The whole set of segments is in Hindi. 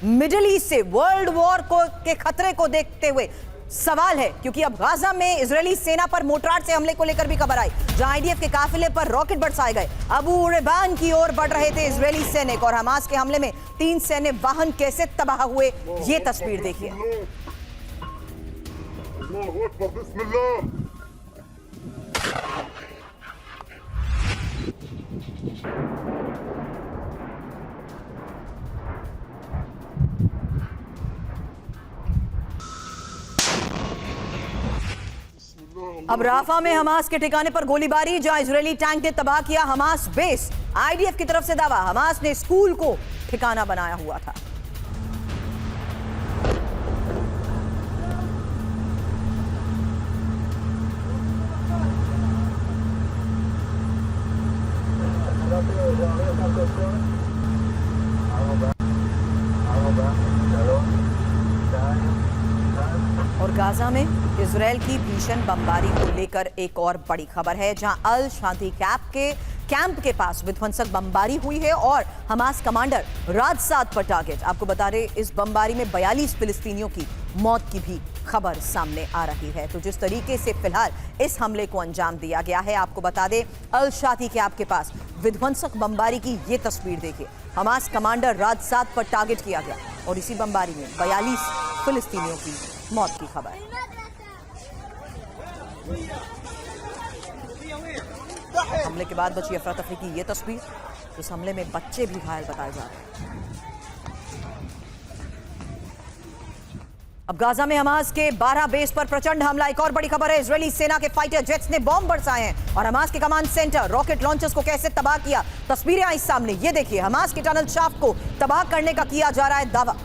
मिडिल ईस्ट से वर्ल्ड वॉर के खतरे को देखते हुए सवाल है, क्योंकि अब गाजा में इजरायली सेना पर मोर्टार से हमले को लेकर भी खबर आई, जहां आईडीएफ के काफिले पर रॉकेट बरसाए गए। अबू रेबान की ओर बढ़ रहे थे इजरायली सैनिक और हमास के हमले में 3 सैन्य वाहन कैसे तबाह हुए, ये तस्वीर देखिए। अब राफा में हमास के ठिकाने पर गोलीबारी, जहां इजरायली टैंक ने तबाह किया हमास बेस। आईडीएफ की तरफ से दावा, हमास ने स्कूल को ठिकाना बनाया हुआ था। और गाजा में इजरायल की भीषण बमबारी को लेकर एक और बड़ी खबर है, जहां अल शांति कैंप के पास विध्वंसक बमबारी हुई है और हमास कमांडर राज साद पर टारगेट। आपको बता दें, इस बमबारी में 42 फिलिस्तीनियों की मौत की भी खबर सामने आ रही है। तो जिस तरीके से फिलहाल इस हमले को अंजाम दिया गया है, आपको बता दें अल शांति कैंप के पास विध्वंसक बमबारी की ये तस्वीर देखिए। हमास कमांडर राज साद पर टारगेट किया गया और इसी बमबारी में 42 फिलिस्तीनियों की मौत की खबर। हमले के बाद बची अफरा तफरी की यह तस्वीर। इस हमले में बच्चे भी घायल बताए जा रहे हैं। अब गाजा में हमास के 12 बेस पर प्रचंड हमला। एक और बड़ी खबर है, इजरायली सेना के फाइटर जेट्स ने बॉम्ब बरसाए हैं और हमास के कमांड सेंटर रॉकेट लॉन्चर्स को कैसे तबाह किया, तस्वीरें आई सामने। ये देखिए, हमास के टनल शाफ्ट को तबाह करने का किया जा रहा है दावा।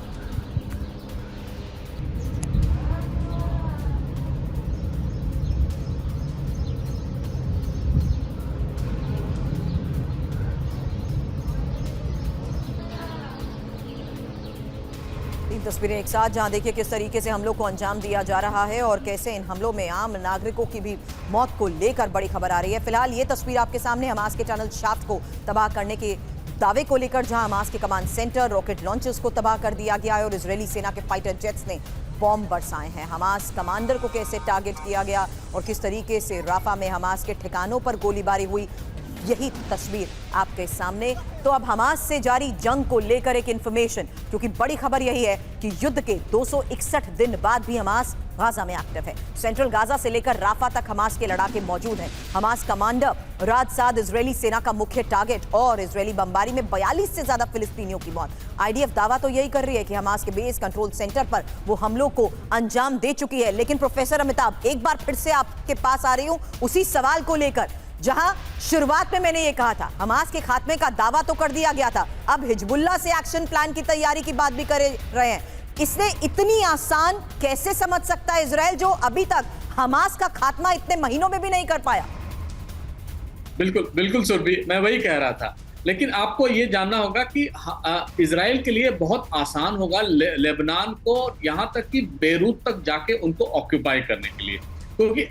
तस्वीरें एक साथ, जहां देखिए किस तरीके से हमलों को अंजाम दिया जा रहा है और कैसे इन हमलों में आम नागरिकों की भी मौत को लेकर बड़ी खबर आ रही है। फिलहाल ये तस्वीर आपके सामने हमास के टनल शाफ्ट को तबाह करने के दावे को लेकर, जहां हमास के कमांड सेंटर रॉकेट लॉन्चर्स को तबाह कर दिया गया है और इजरायली सेना के फाइटर जेट्स ने बॉम्ब बरसाए हैं। हमास कमांडर को कैसे टारगेट किया गया और किस तरीके से राफा में हमास के ठिकानों पर गोलीबारी हुई, यही तस्वीर आपके सामने। तो अब हमास से जारी जंग को लेकर एक इंफॉर्मेशन, क्योंकि बड़ी खबर यही है कि युद्ध के 261 दिन बाद भी हमास गाजा में एक्टिव है। सेंट्रल गाजा से लेकर राफा तक हमास के लड़ाके मौजूद हैं। हमास कमांडर राज साद इजरायली सेना का मुख्य टारगेट और इजरायली बमबारी में 42 से ज्यादा फिलिस्तीनियों की मौत। आईडीएफ दावा तो यही कर रही है कि हमास के बेस कंट्रोल सेंटर पर वो हमलों को अंजाम दे चुकी है। लेकिन प्रोफेसर अमिताभ, एक बार फिर से आपके पास आ रही हूं उसी सवाल को लेकर, जहां शुरुआत में मैंने ये कहा था हमास के खात्मे का दावा तो कर दिया गया था, अब हिजबुल्लाह से एक्शन प्लान की तैयारी की बात भी कर रहे हैं। इसने इतनी आसान कैसे समझ सकता है इजरायल, जो अभी तक हमास का खात्मा इतने महीनों में भी नहीं कर पाया? बिल्कुल बिल्कुल सुरभि, मैं वही कह रहा था। लेकिन आपको ये जानना होगा कि इजराइल के लिए बहुत आसान होगा लेबनान को, यहां तक कि बेरूत तक जाके उनको ऑक्यूपाई करने के लिए, क्योंकि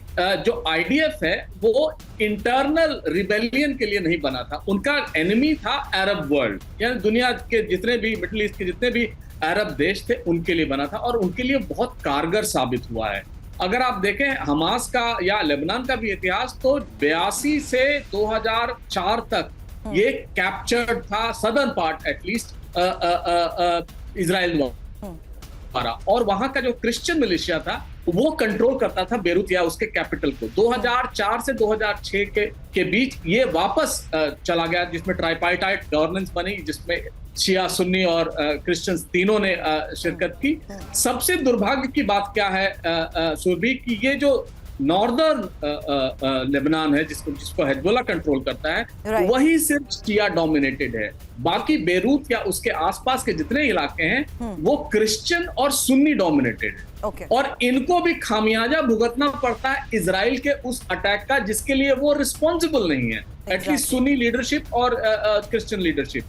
जो आईडीएफ है वो इंटरनल रिबेलियन के लिए नहीं बना था। उनका एनिमी था अरब वर्ल्ड, यानी दुनिया के जितने भी मिडिल ईस्ट के जितने भी अरब देश थे उनके लिए बना था और उनके लिए बहुत कारगर साबित हुआ है। अगर आप देखें हमास का या लेबनान का भी इतिहास, तो 82 से 2004 तक ये कैप्चर्ड था, सदर्न पार्ट एटलीस्ट इजराइल द्वारा, और वहां का जो क्रिश्चियन मिलिशिया था वो कंट्रोल करता था बेरूत या उसके कैपिटल को। 2004 से 2006 के बीच ये वापस चला गया, जिसमें ट्राइपार्टाइट गवर्नेंस बनी, जिसमें शिया, सुन्नी और क्रिश्चियंस तीनों ने शिरकत की। सबसे दुर्भाग्य की बात क्या है सुरभि, कि ये जो नॉर्दर्न लेबनान है जिसको हिजबुल्लाह कंट्रोल करता है, वही सिर्फ शिया डोमिनेटेड है। बाकी बेरूत या उसके आसपास के जितने इलाके हैं वो क्रिश्चियन और सुन्नी डोमिनेटेड है। और इनको भी खामियाजा भुगतना पड़ता है इजराइल के उस अटैक का, जिसके लिए वो रिस्पॉन्सिबल नहीं है, एटलीस्ट सुन्नी लीडरशिप और क्रिश्चियन लीडरशिप।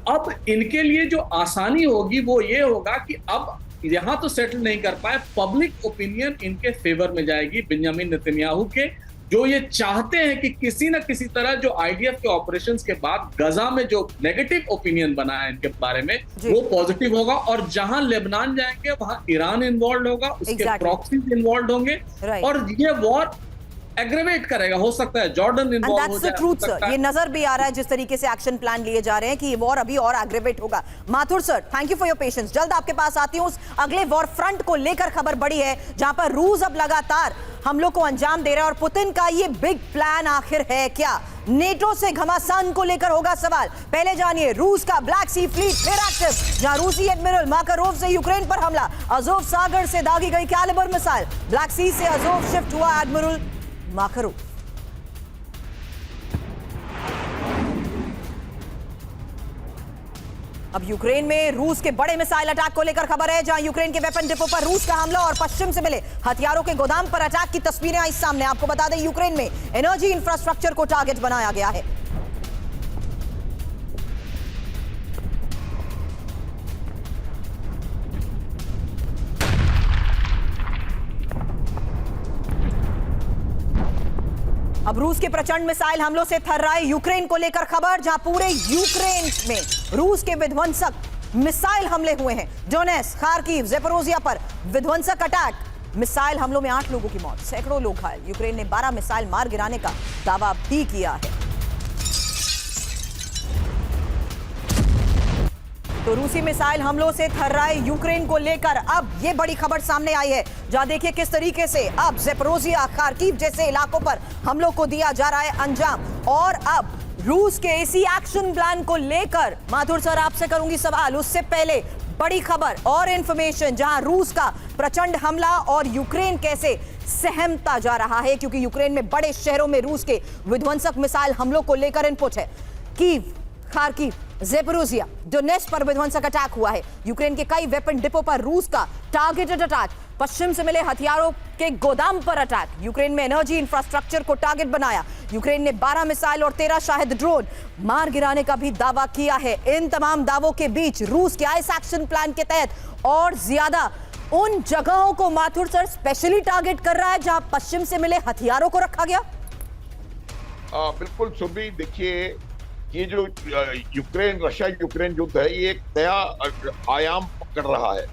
अब इनके लिए जो आसानी होगी वो ये होगा कि अब यहां तो सेटल नहीं कर पाए, पब्लिक ओपिनियन इनके फेवर में जाएगी, बेंजामिन नेतन्याहू के, जो ये चाहते हैं कि किसी न किसी तरह जो आईडीएफ के ऑपरेशंस के बाद गजा में जो नेगेटिव ओपिनियन बना है इनके बारे में वो पॉजिटिव होगा, और जहां लेबनान जाएंगे वहां ईरान इन्वॉल्व होगा, उसके प्रॉक्सीज इन्वॉल्व होंगे, और ये वॉर एग्रेवेट करेगा। हो सकता है जॉर्डन इन्वॉल्व हो जाए। ये नजर भी आ रहा है जिस तरीके से एक्शन प्लान लिए जा रहे हैं कि ये वॉर अभी और एग्रेवेट होगा। Mathur sir, thank you for your patience. जल्द आपके पास आती हूं। अगले वॉर फ्रंट को लेकर खबर बड़ी है, जहां पर रूस अब लगातार हमलों को अंजाम दे रहा है, और पुतिन का ये बिग प्लान आखिर है क्या? नेटो से घमासान को लेकर होगा सवाल। पहले जानिए, रूस का ब्लैक सी फ्लीट फिर एक्टिव, जहां रूसी एडमिरल माकारोव से यूक्रेन पर हमला, अजोव सागर से दागी गई कैलिबर मिसाइल, ब्लैक सी से अजोव शिफ्ट हुआ एडमिरल माकारोव। अब यूक्रेन में रूस के बड़े मिसाइल अटैक को लेकर खबर है, जहां यूक्रेन के वेपन डिपो पर रूस का हमला और पश्चिम से मिले हथियारों के गोदाम पर अटैक की तस्वीरें आई सामने। आपको बता दें, यूक्रेन में एनर्जी इंफ्रास्ट्रक्चर को टारगेट बनाया गया है। अब रूस के प्रचंड मिसाइल हमलों से थर्राए यूक्रेन को लेकर खबर, जहां पूरे यूक्रेन में रूस के विध्वंसक मिसाइल हमले हुए हैं। डोनेट्स्क, खार्किव, ज़ेपोरोजिया पर विध्वंसक अटैक। मिसाइल हमलों में 8 लोगों की मौत, सैकड़ों लोग घायल। यूक्रेन ने 12 मिसाइल मार गिराने का दावा भी किया है। तो रूसी मिसाइल हमलों से थर्राए यूक्रेन को लेकर अब ये बड़ी खबर सामने आई है, जहां देखिए किस तरीके से अब ज़ेपोरोजिया, खार्किव जैसे इलाकों पर हमलों को दिया जा रहा है अंजाम। और अब रूस के इसी एक्शन प्लान को लेकर माथुर सर आपसे करूंगी सवाल। उससे पहले बड़ी खबर और इंफॉर्मेशन, जहां रूस का प्रचंड हमला और यूक्रेन कैसे सहमता जा रहा है, क्योंकि यूक्रेन में बड़े शहरों में रूस के विध्वंसक मिसाइल हमलों को लेकर इनपुट है। कीव, खार्किव, ज़ेपोरोजिया, डोनेट्स्क पर विध्वंसक अटैक हुआ है। यूक्रेन के कई वेपन डिपो पर रूस का टारगेटेड अटैक, पश्चिम से मिले हथियारों के गोदाम पर अटैक, यूक्रेन में एनर्जी इंफ्रास्ट्रक्चर को टारगेट बनाया। यूक्रेन ने 12 मिसाइल और 13 शाहिद ड्रोन मार गिराने का भी दावा किया है। इन तमाम दावों के बीच रूस के इस एक्शन प्लान के तहत और ज्यादा उन जगहों को माथुर सर स्पेशली टारगेट कर रहा है जहां पश्चिम से मिले हथियारों को रखा गया। बिल्कुल सुबी, देखिए ये जो यूक्रेन रशिया यूक्रेन युद्ध है, ये एक नया आयाम पकड़ रहा है।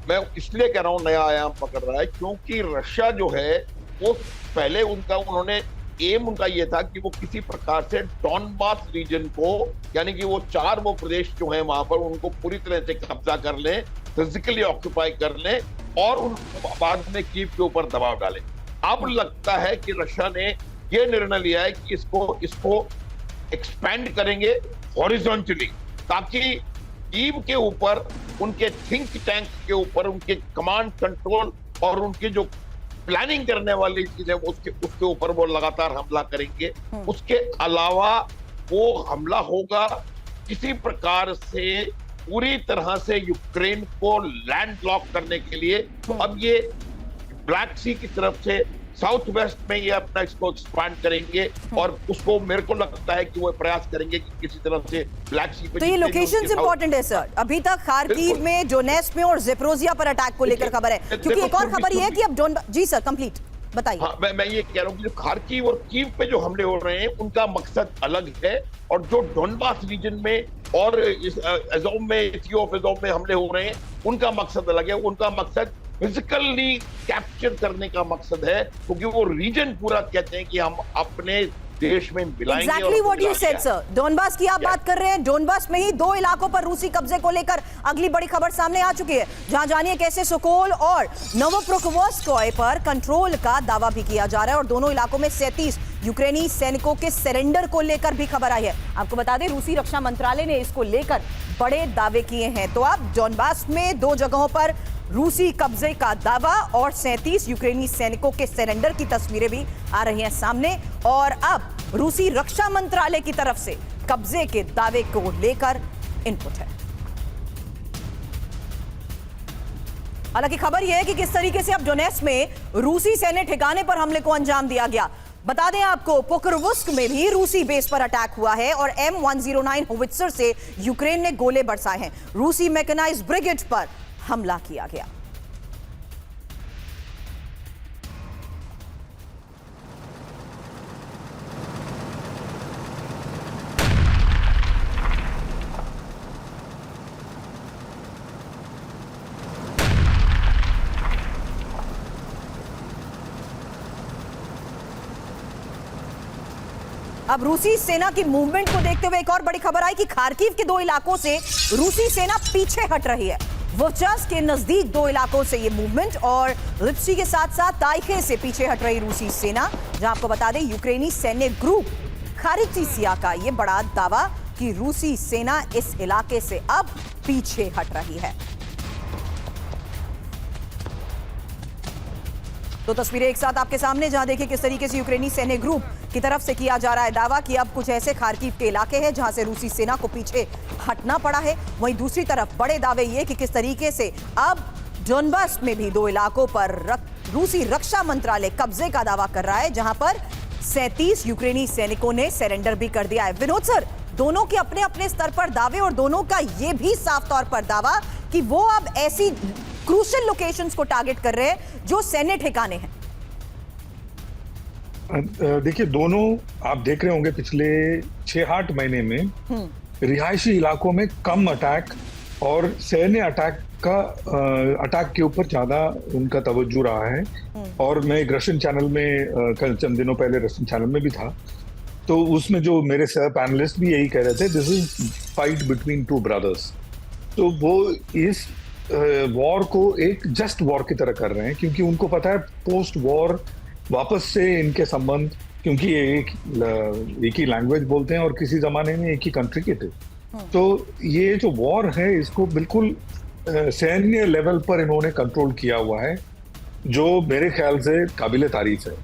मैं इसलिए कह रहा हूँ नया आयाम पकड़ रहा है क्योंकि रशिया जो है वो पहले उन्होंने एम उनका ये था कि वो किसी प्रकार से डॉनबास रीजन को, यानी कि वो 4 वो प्रदेश जो है वहां पर, उनको पूरी तरह से कब्जा कर लें, फिजिकली ऑक्यूपाई कर लें और उन बाद में कीव के ऊपर दबाव डालें। अब लगता है कि रशिया ने ये निर्णय लिया है कि इसको एक्सपैंड करेंगे हॉरिजॉन्टली, ताकि कीव के ऊपर, उनके थिंक टैंक के ऊपर, उनके कमांड कंट्रोल और उनके जो प्लानिंग करने वाली चीजें उसके ऊपर वो लगातार हमला करेंगे। उसके अलावा वो हमला होगा किसी प्रकार से पूरी तरह से यूक्रेन को लैंड लॉक करने के लिए। अब ये ब्लैक सी की तरफ से साउथ वेस्ट में ये अपना इसको एक्सपांड करेंगे और उसको, मेरे को लगता है कि वो प्रयास करेंगे कि किसी तरह से ब्लैक सी पे। तो ये लोकेशंस इंपॉर्टेंट है सर। अभी तक खार्किव में, डोनेट्स्क में और ज़ेपोरोजिया पर अटैक को लेकर खबर है, क्योंकि एक और खबर ये है कि अब जी सर कंप्लीट बताइए। हाँ, मैं ये कह रहा हूँ कि जो खार्किव और कीव पे जो हमले हो रहे हैं उनका मकसद अलग है, और जो डोनबास रीजन में और अज़ोव में, इथियोप अज़ोव में हमले हो रहे हैं उनका मकसद अलग है। उनका मकसद फिजिकली कैप्चर करने का मकसद है, क्योंकि वो रीजन पूरा कहते हैं कि हम अपने देश में मिलाएंगे। Exactly what you said, sir. Donbas की आप बात कर रहे हैं। डोनबास में ही 2 इलाकों पर रूसी कब्जे को लेकर अगली बड़ी खबर सामने आ चुकी है, जहां जानिए कैसे सोकोल और नोवोप्रोकोवस्कोय पर कंट्रोल का दावा भी किया जा रहा है, और दोनों इलाकों में 37 यूक्रेनी सैनिकों के सरेंडर को लेकर भी खबर आई है। आपको बता दें, रूसी रक्षा मंत्रालय ने इसको लेकर बड़े दावे किए हैं। तो अब डोनबास में 2 जगहों पर रूसी कब्जे का दावा और 37 यूक्रेनी सैनिकों के सरेंडर की तस्वीरें भी आ रही हैं सामने, और अब रूसी रक्षा मंत्रालय की तरफ से कब्जे के दावे को लेकर इनपुट है। हालांकि खबर यह है कि किस तरीके से अब डोनेट्स्क में रूसी सैन्य ठिकाने पर हमले को अंजाम दिया गया। बता दें आपको, पोक्रोवस्क में भी रूसी बेस पर अटैक हुआ है और M109 होवित्जर से यूक्रेन ने गोले बरसाए हैं। रूसी मैकेनाइज्ड ब्रिगेड पर हमला किया गया। अब रूसी सेना की मूवमेंट को देखते हुए एक और बड़ी खबर आई कि खार्किव के 2 इलाकों से रूसी सेना पीछे हट रही है। वोचर्स के नजदीक 2 इलाकों से ये मूवमेंट और लिप्सी के साथ साथ ताइखे से पीछे हट रही रूसी सेना, जहां आपको बता दें यूक्रेनी सैन्य ग्रुप खारित्सिया का ये बड़ा दावा कि रूसी सेना इस इलाके से अब पीछे हट रही है। तो तस्वीरें एक साथ आपके सामने, जहां देखिए किस तरीके से यूक्रेनी सैन्य ग्रुप की तरफ से किया जा रहा है दावा कि अब कुछ ऐसे खार्किव के इलाके हैं जहां से रूसी सेना को पीछे हटना पड़ा है। वहीं दूसरी तरफ बड़े दावे ये कि किस तरीके से अब डोनबास में भी 2 इलाकों पर रूसी रक्षा मंत्रालय कब्जे का दावा कर रहा है, जहां पर 37 यूक्रेनी सैनिकों ने सरेंडर भी कर दिया है। विनोद सर, दोनों के अपने अपने स्तर पर दावे और दोनों का यह भी साफ तौर पर दावा कि वो अब ऐसी क्रूशियल लोकेशंस को टारगेट कर रहे हैं जो सैन्य ठिकाने हैं। देखिए, दोनों आप देख रहे होंगे पिछले 6-8 महीने में रिहायशी इलाकों में कम अटैक और सैन्य अटैक के ऊपर ज्यादा उनका तवज्जो रहा है। और मैं एक रशियन चैनल में कल चंद दिनों पहले रशियन चैनल में भी था, तो उसमें जो मेरे सह पैनलिस्ट भी यही कह रहे थे, this is fight between 2 brothers. तो वो इस वॉर को एक जस्ट वॉर की तरह कर रहे हैं, क्योंकि उनको पता है पोस्ट वॉर वापस से इनके संबंध, क्योंकि ये एक ही लैंग्वेज बोलते हैं और किसी जमाने में एक ही कंट्री के थे, तो ये जो वॉर है इसको बिल्कुल सैन्य लेवल पर इन्होंने कंट्रोल किया हुआ है, जो मेरे ख्याल से काबिले तारीफ है।